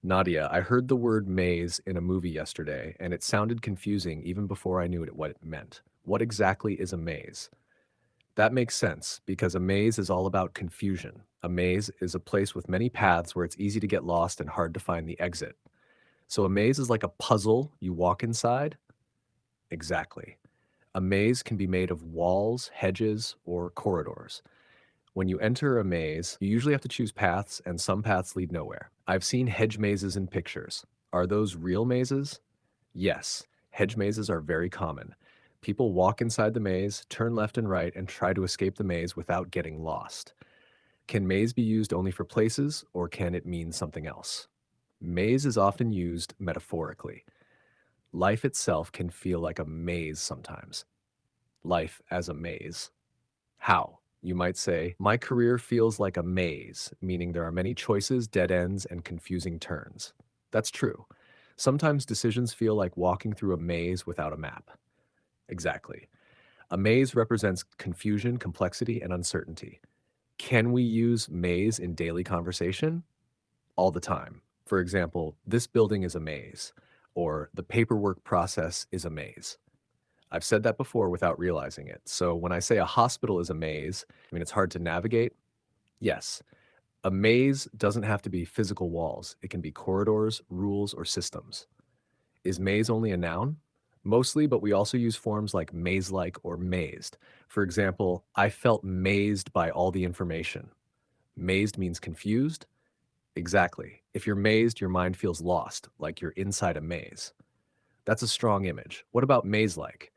Nadia, I heard the word maze in a movie yesterday, and it sounded confusing even before I knew what it meant. What exactly is a maze? That makes sense, because a maze is all about confusion. A maze is a place with many paths where it's easy to get lost and hard to find the exit. So a maze is like a puzzle you walk inside? Exactly. A maze can be made of walls, hedges, or corridors. When you enter a maze, you usually have to choose paths, and some paths lead nowhere. I've seen hedge mazes in pictures. Are those real mazes? Yes, hedge mazes are very common. People walk inside the maze, turn left and right, and try to escape the maze without getting lost. Can maze be used only for places, or can it mean something else? Maze is often used metaphorically. Life itself can feel like a maze sometimes. Life as a maze. How? You might say, my career feels like a maze, meaning there are many choices, dead ends, and confusing turns. That's true. Sometimes decisions feel like walking through a maze without a map. Exactly. A maze represents confusion, complexity, and uncertainty. Can we use maze in daily conversation? All the time. For example, this building is a maze, or the paperwork process is a maze. I've said that before without realizing it. So when I say a hospital is a maze, I mean, it's hard to navigate. Yes, a maze doesn't have to be physical walls. It can be corridors, rules, or systems. Is maze only a noun? Mostly, but we also use forms like maze-like or mazed. For example, I felt mazed by all the information. Mazed means confused. Exactly. If you're mazed, your mind feels lost, like you're inside a maze. That's a strong image. What about maze-like?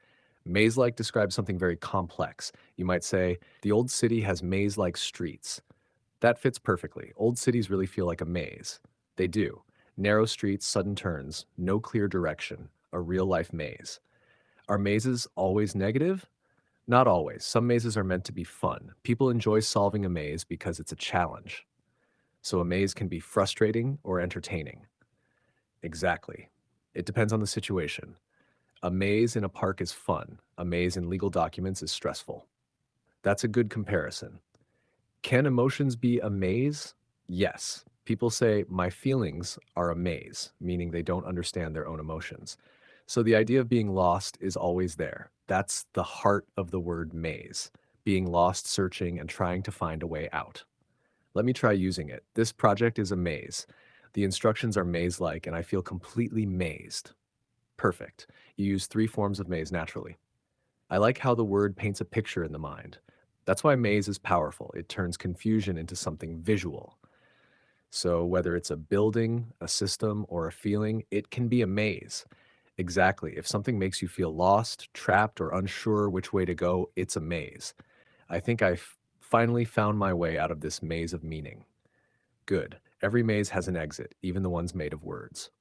Maze-like describes something very complex. You might say, the old city has maze-like streets. That fits perfectly. Old cities really feel like a maze. They do. Narrow streets, sudden turns, no clear direction, a real-life maze. Are mazes always negative? Not always. Some mazes are meant to be fun. People enjoy solving a maze because it's a challenge. So a maze can be frustrating or entertaining. Exactly. It depends on the situation. A maze in a park is fun. A maze in legal documents is stressful. That's a good comparison. Can emotions be a maze? Yes. People say, my feelings are a maze, meaning they don't understand their own emotions. So the idea of being lost is always there. That's the heart of the word maze, being lost, searching, and trying to find a way out. Let me try using it. This project is a maze. The instructions are maze-like, and I feel completely mazed. Perfect. You use three forms of maze naturally. I like how the word paints a picture in the mind. That's why maze is powerful. It turns confusion into something visual. So whether it's a building, a system, or a feeling, it can be a maze. Exactly. If something makes you feel lost, trapped, or unsure which way to go, it's a maze. I think I've finally found my way out of this maze of meaning. Good. Every maze has an exit, even the ones made of words.